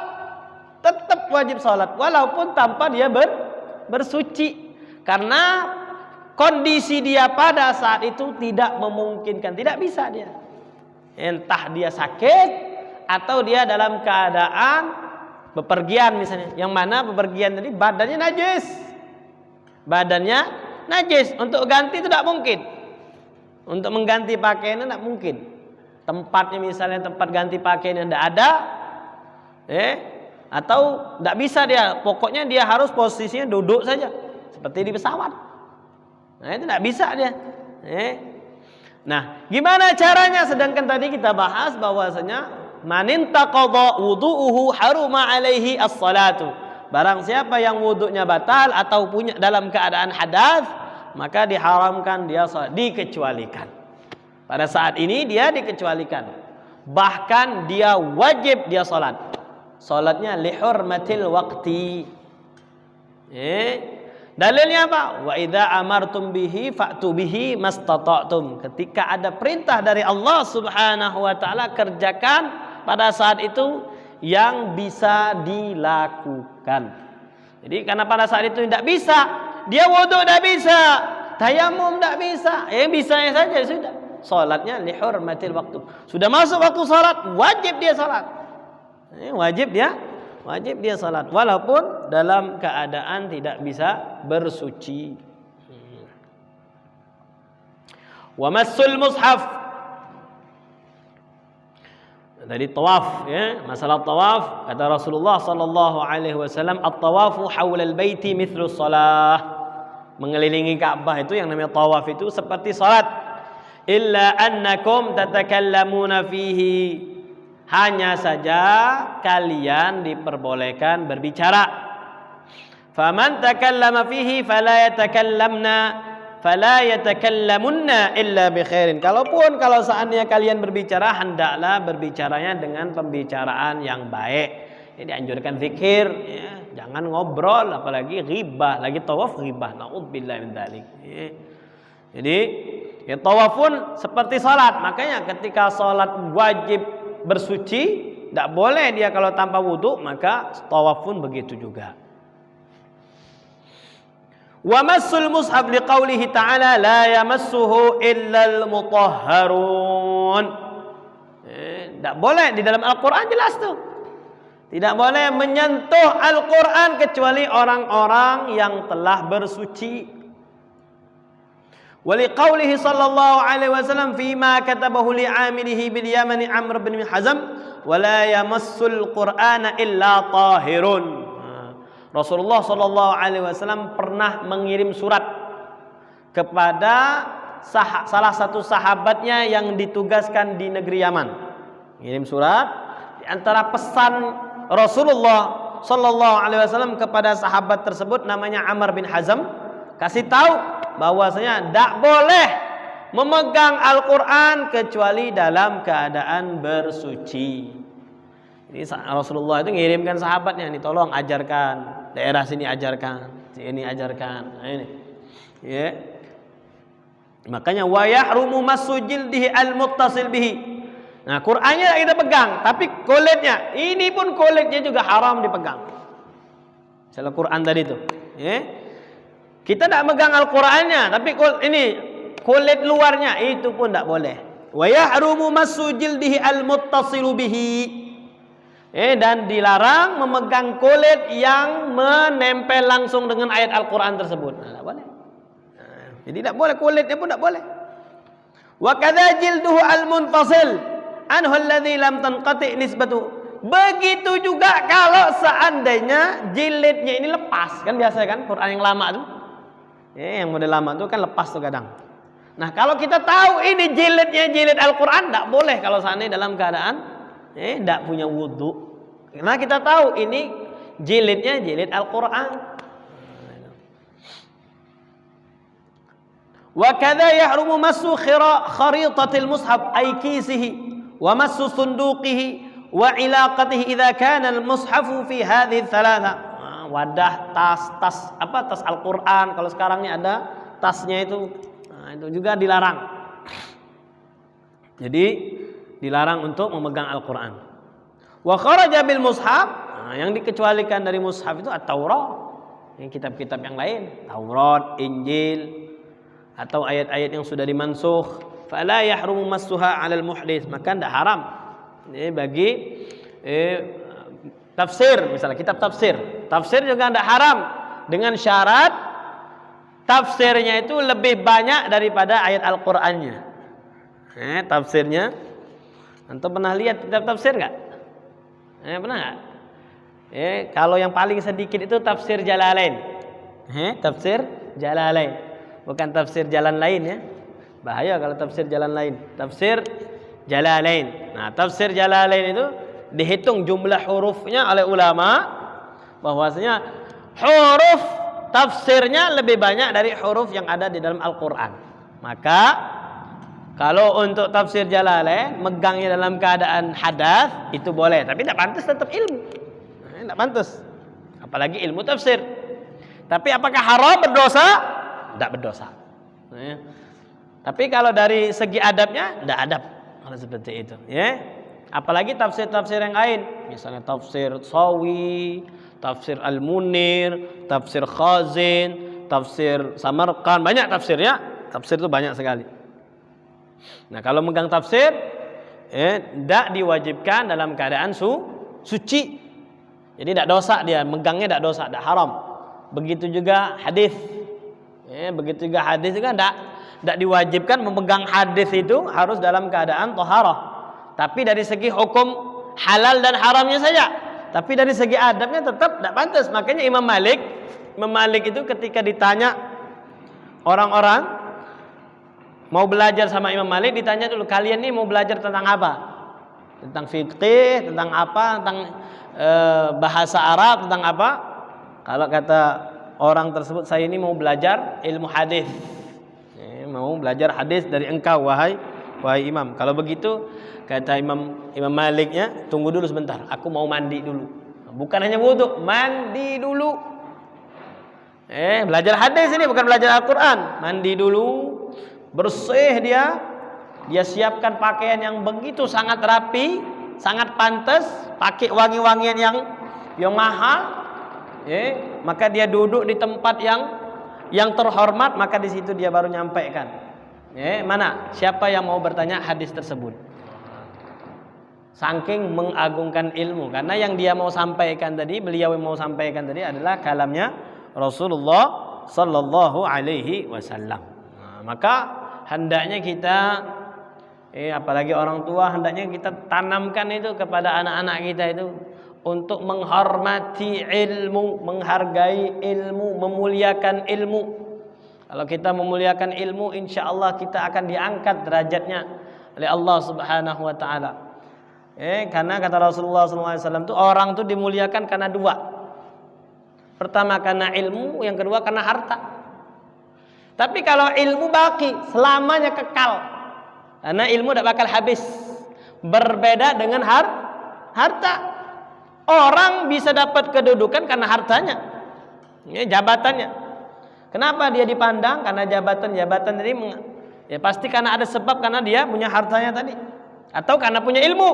tetap wajib salat, walaupun tanpa dia bersuci, karena kondisi dia pada saat itu tidak memungkinkan, tidak bisa dia. Entah dia sakit atau dia dalam keadaan bepergian misalnya. Yang mana bepergian tadi badannya najis. Badannya najis. Untuk ganti itu tidak mungkin. Untuk mengganti pakaiannya tidak mungkin. Tempatnya misalnya tempat ganti pakaiannya tidak ada. Atau tidak bisa dia. Pokoknya dia harus posisinya duduk saja. Seperti di pesawat. Nah itu tidak bisa dia. Nah gimana caranya? Sedangkan tadi kita bahas bahwasanya manin taqadha wudu'uhu haruma alaihi as-salatu. Barang siapa yang wudunya batal atau punya dalam keadaan hadas, maka diharamkan dia salat, dikecualikan. Pada saat ini dia dikecualikan. Bahkan dia wajib dia salat. Salatnya li hurmatil waqti. Dalilnya apa? Wa idza amartum bihi fa'tu bihi mastata'tum. Ketika ada perintah dari Allah Subhanahu wa taala, kerjakan pada saat itu yang bisa dilakukan. Jadi karena pada saat itu tidak bisa, dia wudu tidak bisa, tayamum tidak bisa, bisanya saja sudah. Salatnya li hurmatil waktu. Sudah masuk waktu salat, wajib dia salat. Wajib dia salat walaupun dalam keadaan tidak bisa bersuci. Wa massul mushaf. Tadi tawaf, masalah tawaf, kata Rasulullah sallallahu alaihi wasallam, at-tawafu haula al-baiti mithlu shalah. Mengelilingi Ka'bah itu yang namanya tawaf itu seperti salat. Illa annakum tatakallamuna fihi. Hanya saja kalian diperbolehkan berbicara. Faman takallama fihi fala yatakallamunna illa bi khairin. Kalau seandainya kalian berbicara, hendaklah berbicaranya dengan pembicaraan yang baik. Ini dianjurkan zikir, jangan ngobrol, apalagi ghibah, lagi tawaf ghibah. Na'udzubillah min dzalik. Jadi, tawaf pun seperti salat. Makanya ketika salat wajib bersuci, tidak boleh dia kalau tanpa wudu, maka tawaf pun begitu juga. Wa massul mushaf liqaulihi ta'ala la yamassuhu illal mutahharun. Tidak boleh, di dalam Al-Quran jelas tuh. Tidak boleh menyentuh Al-Quran kecuali orang-orang yang telah bersuci. Waliqaulihi sallallahu alaihi wasallam fima katabahu li'amilihi bil Yamani Amr bin Hazm wala yamassul Qur'ana illa tahirun. Rasulullah sallallahu alaihi wasallam pernah mengirim surat kepada salah satu sahabatnya yang ditugaskan di negeri Yaman. Mengirim surat, di antara pesan Rasulullah sallallahu alaihi wasallam kepada sahabat tersebut namanya Amr bin Hazm, kasih tahu bahwasanya tidak boleh memegang Al-Quran kecuali dalam keadaan bersuci. Ini Rasulullah itu ngirimkan sahabatnya, ini tolong ajarkan, daerah sini ajarkan, sini ajarkan. Nah, ini. Ya. Makanya wa yahrumu massu jildihi al-muttasil bihi. Nah, Qur'annya kita pegang, tapi kulitnya, ini pun kulitnya juga haram dipegang. Misalnya Quran tadi itu, ya. Kita tidak megang Al-Qur'annya, tapi ini kulit luarnya itu pun tidak boleh. Wa yahrumu massu jildihi al-muttasilu bihi. Dan dilarang memegang kulit yang menempel langsung dengan ayat Al-Qur'an tersebut. Nah, tidak boleh. Jadi tidak boleh, kulitnya pun tidak boleh. Wa kadza jilduhu al-munfasil anhu alladhi lam tanqati nisbatu. Begitu juga kalau seandainya jilidnya ini lepas, kan biasa kan Quran yang lama tuh. Yang model lama tuh kan lepas tuh kadang. Nah, kalau kita tahu ini jilidnya jilid Al-Qur'an, tidak boleh kalau seandainya dalam keadaan tidak punya wudu. Karena kita tahu ini jilidnya jilid Al-Qur'an. Wa kadza yahrumu massu kharitatil mushaf ay kisihi wa massu sunduqihi wa ilaqatihi idza kana al-mushafu fi hadhihi thalatha. Wadah, tas Al-Qur'an. Kalau sekarang ini ada tasnya itu. Nah, itu juga dilarang. Jadi dilarang untuk memegang Al-Qur'an. Wa kharaja bil mushaf. Nah, yang dikecualikan dari mushaf itu At-Taurat. Yang kitab-kitab yang lain, Taurat, Injil, atau ayat-ayat yang sudah dimansukh, fala yahrumu massuha 'alal muhdits, maka tidak haram. Ini bagi tafsir, misalnya kitab tafsir. Tafsir juga tidak haram dengan syarat tafsirnya itu lebih banyak daripada ayat Al-Qur'annya. Tafsirnya, antum pernah lihat kitab tafsir enggak? Pernah enggak? Kalau yang paling sedikit itu tafsir Jalalain. Tafsir Jalalain. Bukan tafsir jalan lain ya. Bahaya kalau tafsir jalan lain. Tafsir Jalalain. Nah, tafsir Jalalain itu dihitung jumlah hurufnya oleh ulama bahwasanya huruf tafsirnya lebih banyak dari huruf yang ada di dalam Al-Qur'an. Maka kalau untuk tafsir Jalalain megangnya dalam keadaan hadas itu boleh, tapi tidak pantas tetap ilmu. Tidak pantas. Apalagi ilmu tafsir. Tapi apakah haram, berdosa? Tidak berdosa. Tapi kalau dari segi adabnya tidak adab kalau seperti itu, ya. Apalagi tafsir-tafsir yang lain, misalnya tafsir Sawi, tafsir Al-Munir, tafsir Khazin, tafsir Samarqand, banyak tafsirnya. Tafsir itu banyak sekali. Nah, kalau megang tafsir, tidak diwajibkan dalam keadaan suci. Jadi tidak dosa dia, megangnya tidak dosa, tidak haram. Begitu juga hadis. Begitu juga hadis juga tidak diwajibkan memegang hadis itu harus dalam keadaan thaharah. Tapi dari segi hukum halal dan haramnya saja. Tapi dari segi adabnya tetap tidak pantas. Makanya Imam Malik itu ketika ditanya orang-orang mau belajar sama Imam Malik, ditanya dulu, kalian ini mau belajar tentang apa? Tentang fiqih, tentang apa? Tentang bahasa Arab, tentang apa? Kalau kata orang tersebut, saya ini mau belajar ilmu hadis. Mau belajar hadis dari engkau wahai imam. Kalau begitu kata Imam Maliknya, tunggu dulu sebentar, aku mau mandi dulu. Bukan hanya wudu, mandi dulu. Belajar hadis ini bukan belajar Al-Qur'an. Mandi dulu, bersih dia siapkan pakaian yang begitu sangat rapi, sangat pantas, pakai wangi-wangian yang mahal. Maka dia duduk di tempat yang terhormat, maka di situ dia baru nyampaikan. Mana? Siapa yang mau bertanya hadis tersebut? Saking mengagungkan ilmu, karena yang dia mau sampaikan tadi, beliau yang mau sampaikan tadi adalah kalamnya Rasulullah sallallahu alaihi wasallam. Nah, maka hendaknya kita apalagi orang tua, hendaknya kita tanamkan itu kepada anak-anak kita itu untuk menghormati ilmu, menghargai ilmu, memuliakan ilmu. Kalau kita memuliakan ilmu, insya Allah kita akan diangkat derajatnya oleh Allah Subhanahu wa taala. Karena kata Rasulullah SAW itu orang itu dimuliakan karena dua. Pertama karena ilmu, yang kedua karena harta. Tapi kalau ilmu baki, selamanya kekal. Karena ilmu tidak bakal habis. Berbeda dengan harta. Orang bisa dapat kedudukan karena hartanya, jabatannya. Kenapa dia dipandang? Karena jabatan tadi ya pasti karena ada sebab, karena dia punya hartanya tadi, atau karena punya ilmu,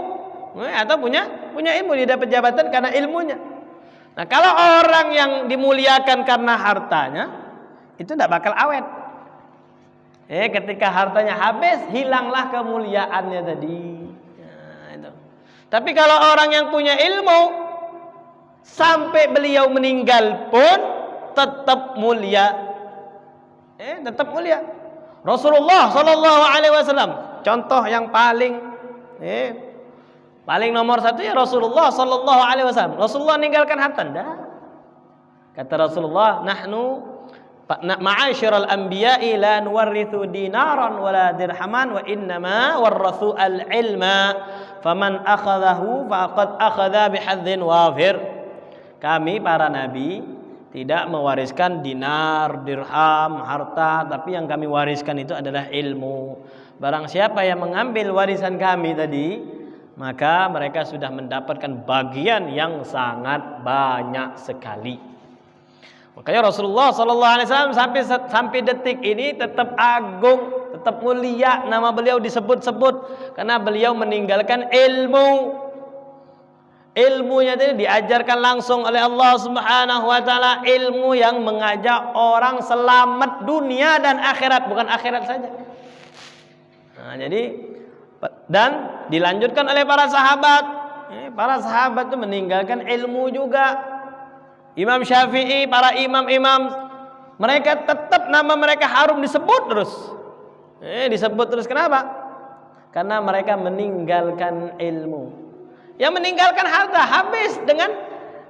atau punya ilmu, dia dapat jabatan karena ilmunya. Nah, kalau orang yang dimuliakan karena hartanya, itu tidak bakal awet. Ketika hartanya habis, hilanglah kemuliaannya tadi. Nah, itu. Tapi kalau orang yang punya ilmu, sampai beliau meninggal pun tetap mulia. Tetap mulia. Rasulullah sallallahu alaihi wasallam, contoh yang paling nomor satu ya Rasulullah sallallahu alaihi wasallam. Rasulullah meninggalkan harta enggak. Kata Rasulullah, nahnu ma'asyiral anbiya'i la nuwarrithu dinaran wala dirhaman wa innama warrathu al-ilma faman akhadhahu faqad akhadha bihadzin wafir. Kami para nabi tidak mewariskan dinar, dirham, harta, tapi yang kami wariskan itu adalah ilmu. Barang siapa yang mengambil warisan kami tadi, maka mereka sudah mendapatkan bagian yang sangat banyak sekali. Makanya Rasulullah SAW sampai detik ini tetap agung, tetap mulia, nama beliau disebut-sebut karena beliau meninggalkan ilmu. Ilmunya tadi diajarkan langsung oleh Allah Subhanahu wa taala, ilmu yang mengajak orang selamat dunia dan akhirat, bukan akhirat saja. Nah, jadi dan dilanjutkan oleh para sahabat. Para sahabat itu meninggalkan ilmu juga. Imam Syafi'i, para imam-imam, mereka tetap nama mereka harum disebut terus. Disebut terus kenapa? Karena mereka meninggalkan ilmu. Yang meninggalkan harta habis dengan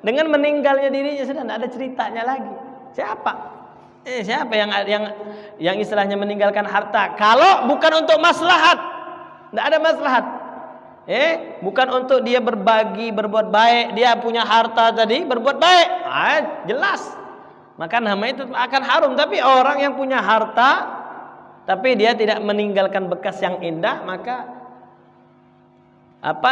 meninggalnya dirinya, sudah tidak ada ceritanya lagi. Siapa? Siapa yang istilahnya meninggalkan harta? Kalau bukan untuk maslahat, tidak ada maslahat. Bukan untuk dia berbagi, berbuat baik, dia punya harta tadi berbuat baik, jelas. Maka namanya itu akan harum. Tapi orang yang punya harta, tapi dia tidak meninggalkan bekas yang indah, maka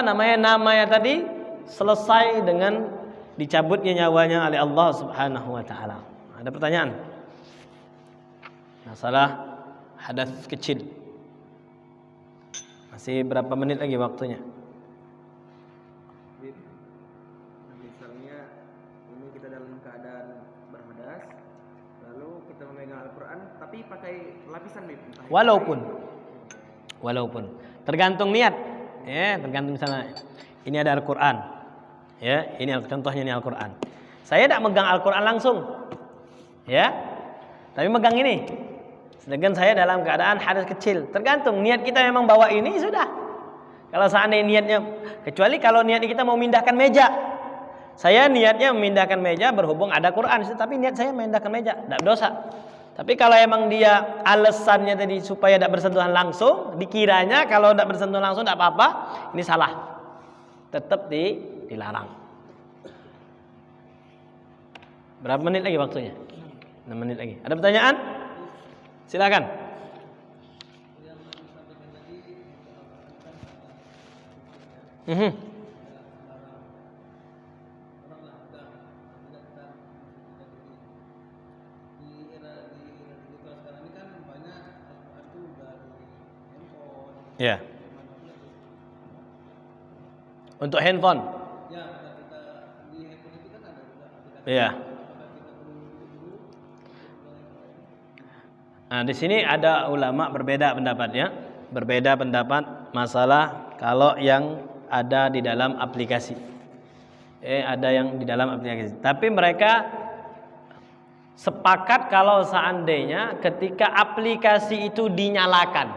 namanya tadi selesai dengan dicabutnya nyawanya oleh Allah Subhanahu wa taala. Ada pertanyaan? Masalah hadas kecil. Masih berapa menit lagi waktunya? Misalnya ini kita dalam keadaan berhadas, lalu kita memegang Al-Quran tapi pakai lapisan Walaupun tergantung niat. Tergantung misalnya ini ada Al-Quran. Ini contohnya ini Al-Quran. Saya tidak megang Al-Quran langsung. Tapi megang ini. Sedangkan saya dalam keadaan hadas kecil. Tergantung niat kita memang bawa ini sudah. Kalau seandainya niatnya, kecuali kalau niat kita mau memindahkan meja. Saya niatnya memindahkan meja berhubung ada Quran, tapi niat saya memindahkan meja, tidak dosa. Tapi kalau emang dia alasannya tadi supaya tidak bersentuhan langsung, dikiranya kalau tidak bersentuhan langsung tidak apa-apa, ini salah. Tetap dilarang. Berapa menit lagi waktunya? 6 menit lagi. Ada pertanyaan? Silakan. Ya. Untuk handphone. Ya. Nah, di sini ada ulama berbeda pendapat masalah kalau yang ada di dalam aplikasi. Ada yang di dalam aplikasi. Tapi mereka sepakat kalau seandainya ketika aplikasi itu dinyalakan.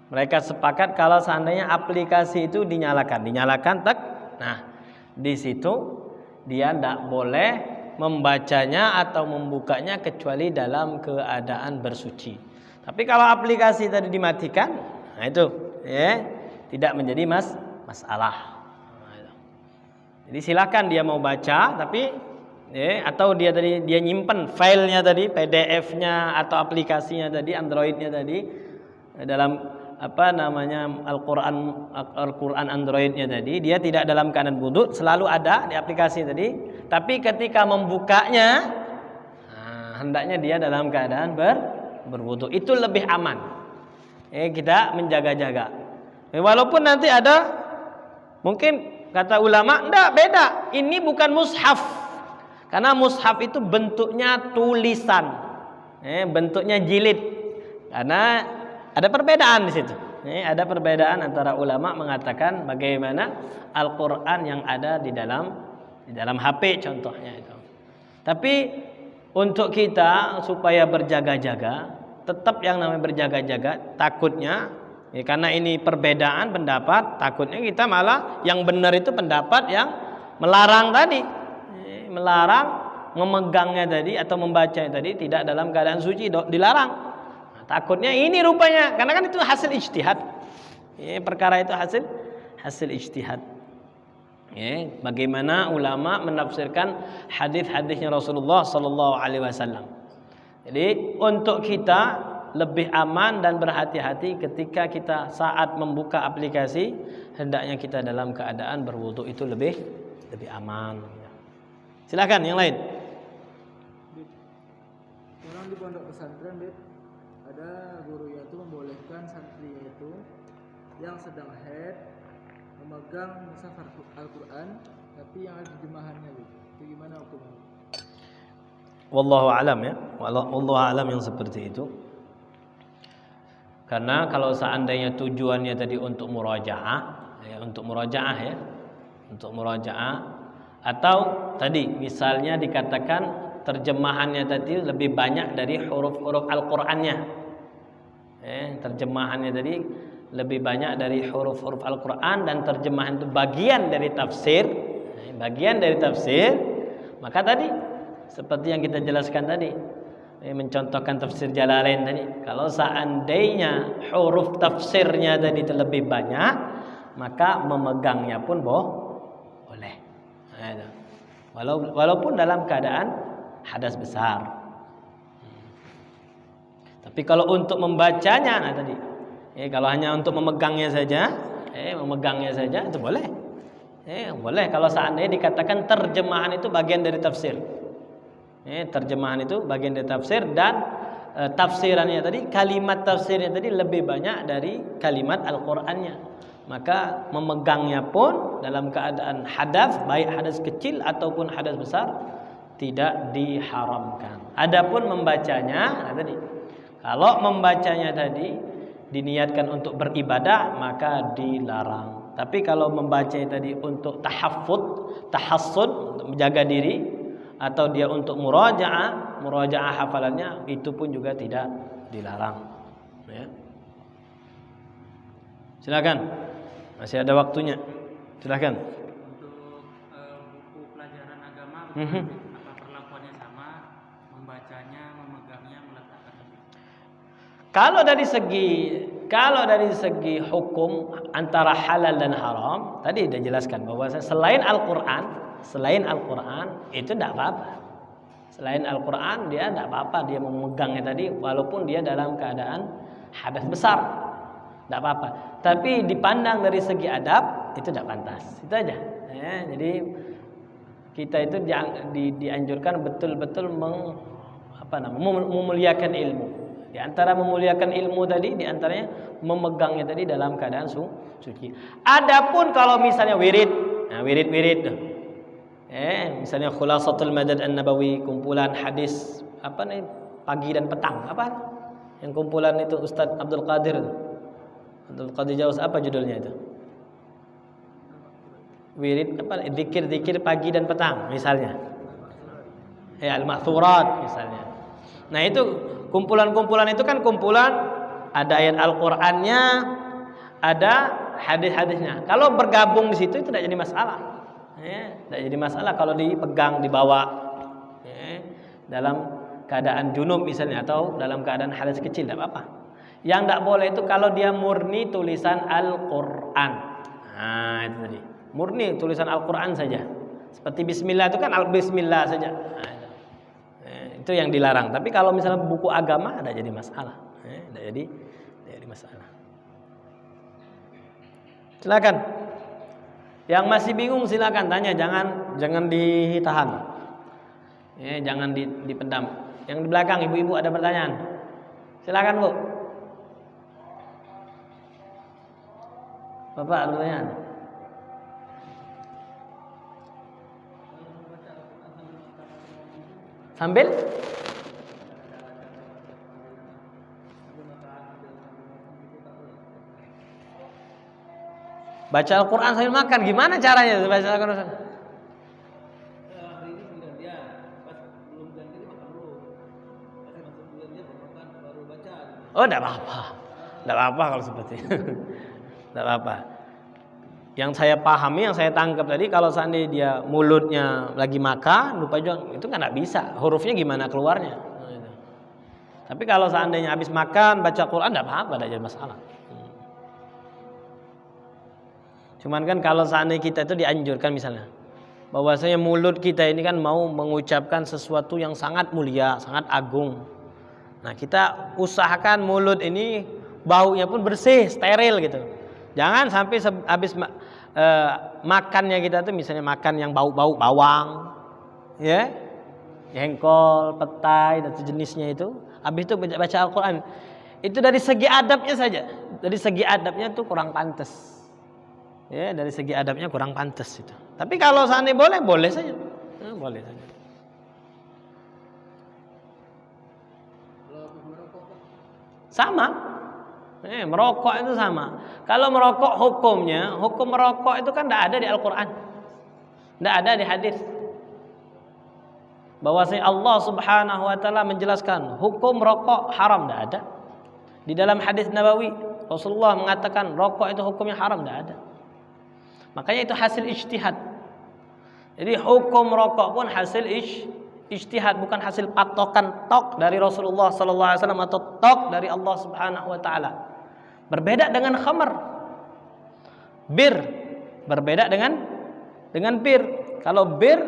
Mereka sepakat kalau seandainya aplikasi itu dinyalakan, tek. Nah, di situ dia tidak boleh membacanya atau membukanya kecuali dalam keadaan bersuci. Tapi kalau aplikasi tadi dimatikan, nah itu tidak menjadi masalah. Jadi silakan dia mau baca, tapi atau dia nyimpen filenya tadi, PDF-nya atau aplikasinya tadi, Android-nya tadi dalam Al-Quran Android-nya tadi, dia tidak dalam keadaan wudu, selalu ada di aplikasi tadi. Tapi ketika membukanya, hendaknya dia dalam keadaan berwudu. Itu lebih aman. Kita menjaga-jaga. Walaupun nanti ada mungkin kata ulama, enggak, beda. Ini bukan mushaf. Karena mushaf itu bentuknya tulisan. Bentuknya jilid. Karena ada perbedaan di situ. Ada perbedaan antara ulama mengatakan bagaimana Al-Quran yang ada di dalam HP contohnya itu. Tapi untuk kita supaya berjaga-jaga, tetap yang namanya berjaga-jaga, takutnya karena ini perbedaan pendapat, takutnya kita malah yang benar itu pendapat yang melarang tadi, melarang memegangnya tadi atau membacanya tadi tidak dalam keadaan suci, dilarang. Takutnya ini rupanya, karena kan itu hasil ijtihad. Perkara itu hasil ijtihad. Bagaimana ulama menafsirkan hadis-hadisnya Rasulullah sallallahu alaihi wasallam. Jadi untuk kita lebih aman dan berhati-hati ketika kita saat membuka aplikasi, hendaknya kita dalam keadaan berwudu, itu lebih aman. Silakan yang lain. Orang di pondok pesantren, ada gurunya itu membolehkan santrinya itu yang sedang haid memegang mushaf Al-Quran, tapi yang ada terjemahannya gitu. Itu gimana hukumnya? Wallahu alam ya. Wallahu alam yang seperti itu. Karena kalau seandainya tujuannya tadi untuk murajaah, untuk murajaah atau tadi misalnya dikatakan terjemahannya tadi lebih banyak dari huruf-huruf Al-Qur'annya. Terjemahannya tadi lebih banyak dari huruf-huruf Al-Qur'an dan terjemahan itu bagian dari tafsir. Maka tadi seperti yang kita jelaskan tadi, mencontohkan tafsir Jalalain tadi, kalau seandainya huruf tafsirnya tadi itu lebih banyak, maka memegangnya pun boleh. Walaupun dalam keadaan hadas besar. Tapi kalau untuk membacanya, nah tadi, kalau hanya untuk memegangnya saja itu boleh. Boleh kalau seandainya dikatakan terjemahan itu bagian dari tafsir. Terjemahan itu bagian dari tafsir dan tafsirannya tadi, kalimat tafsirnya tadi lebih banyak dari kalimat Al-Qur'annya. Maka memegangnya pun dalam keadaan hadas, baik hadas kecil ataupun hadas besar, tidak diharamkan. Adapun membacanya, nah tadi, kalau membacanya tadi diniatkan untuk beribadah, maka dilarang. Tapi kalau membacanya tadi untuk tahassud, untuk menjaga diri, atau dia untuk murajaah hafalannya, itu pun juga tidak dilarang. Silakan, masih ada waktunya. Silakan. Untuk buku pelajaran agama, apa perlakuannya sama? Membacanya, memegangnya, meletakkan. Kalau dari segi hukum antara halal dan haram, tadi sudah jelaskan bahwa selain Al-Quran itu tidak apa-apa. Selain Al-Quran dia tidak apa-apa, dia memegangnya tadi walaupun dia dalam keadaan hadas besar, tidak apa-apa. Tapi dipandang dari segi adab itu tidak pantas. Itu aja. Jadi kita itu dianjurkan betul-betul memuliakan ilmu. Di antara memuliakan ilmu tadi, di antaranya memegangnya tadi dalam keadaan suci. Adapun kalau misalnya wirid, misalnya Khulasatul Madad An-Nabawi, kumpulan hadis pagi dan petang, yang kumpulan itu Ustaz Abdul Qadir Jawas, apa judulnya itu? wirid apa zikir-zikir pagi dan petang misalnya. Ya, al-ma'thurat misalnya. Nah, itu kumpulan-kumpulan itu kan kumpulan ada ayat Al-Qur'annya, ada hadis-hadisnya. Kalau bergabung di situ itu tidak jadi masalah. Ya, tidak jadi masalah kalau dipegang, dibawa. Ya, dalam keadaan junub misalnya atau dalam keadaan hadas kecil tidak apa-apa. Yang tidak boleh itu kalau dia murni tulisan Al-Qur'an. Nah, itu tadi. Murni tulisan Al-Qur'an saja. Seperti bismillah itu kan al-bismillah saja. Nah, itu yang dilarang. Tapi kalau misalnya buku agama tidak jadi masalah. Tidak jadi masalah. Silakan. Yang masih bingung silakan tanya, jangan ditahan. Ya, jangan dipendam. Yang di belakang ibu-ibu ada pertanyaan. Silakan, Bu. Bapak ada pertanyaan. Sambil baca Al-Quran sambil makan, gimana caranya baca Al-Quran? Oh, tidak apa-apa kalau seperti itu. Tidak apa-apa. Yang saya pahami, yang saya tangkap tadi, kalau seandainya dia mulutnya lagi makan, lupa juga, itu kan tidak bisa. Hurufnya gimana keluarnya? Tapi kalau seandainya habis makan baca Quran, tidak apa-apa, tidak jadi masalah. Cuman kan kalau seandainya kita itu dianjurkan misalnya, bahwasanya mulut kita ini kan mau mengucapkan sesuatu yang sangat mulia, sangat agung. Nah, kita usahakan mulut ini baunya pun bersih, steril gitu. Jangan sampai habis makannya kita tuh misalnya makan yang bau-bau bawang, ya, jengkol, petai dan sejenisnya itu. Habis itu baca Al-Quran. Itu dari segi adabnya saja. Dari segi adabnya tuh kurang pantas. Ya, dari segi adabnya kurang pantas itu. Tapi kalau seandainya boleh saja. Boleh saja. Sama. Merokok itu sama. Kalau merokok hukumnya, hukum merokok itu kan tidak ada di Al-Quran, tidak ada di hadis. Bahwasanya Allah Subhanahu Wa Taala menjelaskan hukum rokok haram, tidak ada. Di dalam hadis Nabawi Rasulullah mengatakan rokok itu hukumnya haram, tidak ada. Makanya itu hasil ijtihad. Jadi hukum rokok pun hasil ijtihad, bukan hasil patokan tok dari Rasulullah sallallahu alaihi wasallam atau tok dari Allah Subhanahu wa taala. Berbeda dengan khamr. Bir berbeda dengan bir. Kalau bir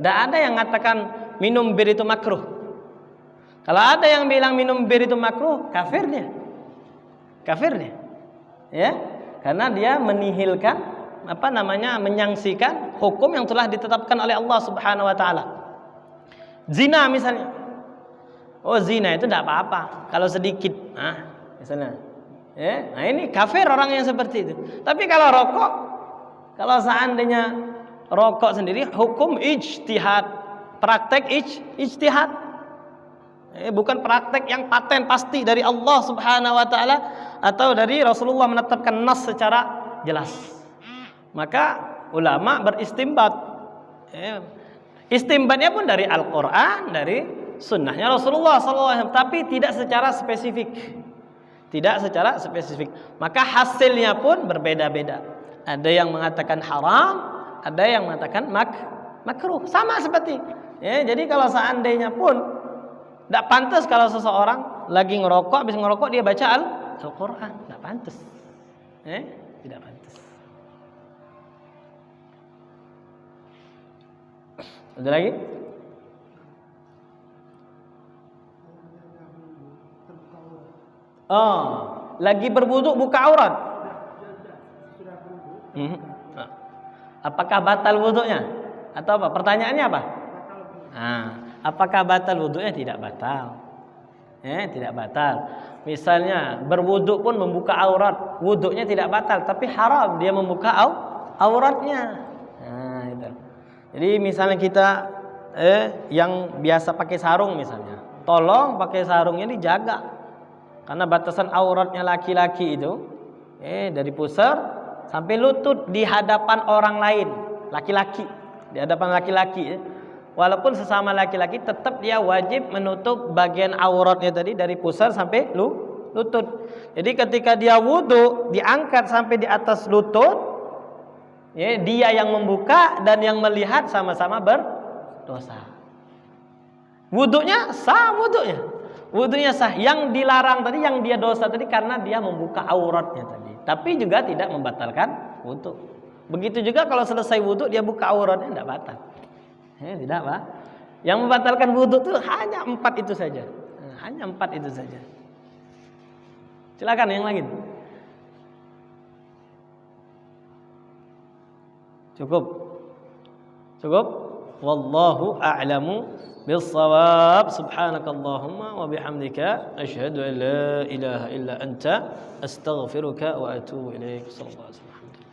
tidak ada yang mengatakan minum bir itu makruh. Kalau ada yang bilang minum bir itu makruh, kafirnya. Ya, karena dia menihilkan menyangsikan hukum yang telah ditetapkan oleh Allah Subhanahu wa taala. Zina misalnya. Oh, zina itu tidak apa-apa kalau sedikit. Misalnya. Ya, nah ini kafir orang yang seperti itu. Tapi kalau rokok, kalau seandainya rokok sendiri hukum ijtihad, praktek ijtihad. Bukan praktek yang paten pasti dari Allah Subhanahu wa taala atau dari Rasulullah menetapkan nas secara jelas. Maka ulama beristimbat. Istimbatnya pun dari Al-Quran, dari sunnahnya Rasulullah SAW, tapi tidak secara spesifik. Maka hasilnya pun berbeda-beda. Ada yang mengatakan haram, ada yang mengatakan makruh. Sama seperti. Ya, jadi kalau seandainya pun tidak pantas kalau seseorang lagi ngerokok, habis ngerokok dia baca Al-Quran, tidak pantas. Tidak pantas. Ada lagi? Lagi berwudu buka aurat. Apakah batal wudunya? Atau apa? Pertanyaannya apa? Apakah batal wudunya? Tidak batal. Tidak batal. Misalnya berwudu pun membuka aurat, wudunya tidak batal, tapi haram dia membuka auratnya. Itu. Jadi misalnya kita yang biasa pakai sarung misalnya, tolong pakai sarungnya dijaga. Karena batasan auratnya laki-laki itu dari pusar sampai lutut di hadapan orang lain. laki-laki, di hadapan laki-laki ya. Walaupun sesama laki-laki tetap dia wajib menutup bagian auratnya tadi dari pusar sampai lutut. Jadi ketika dia wudu diangkat sampai di atas lutut, ya, dia yang membuka dan yang melihat sama-sama berdosa. Wudunya sah, wudunya sah. Yang dilarang tadi, yang dia dosa tadi karena dia membuka auratnya tadi. Tapi juga tidak membatalkan wudu. Begitu juga kalau selesai wudu dia buka auratnya tidak batal. Tidak Pak. Yang membatalkan wudu itu hanya 4 itu saja. Hanya 4 itu saja. Silakan yang lain. Cukup. Wallahu a'lamu bis-shawab. Subhanakallahumma wa bihamdika asyhadu an la ilaha illa anta astaghfiruka wa atubu ilaik. Sallallahu alaihi wasallam.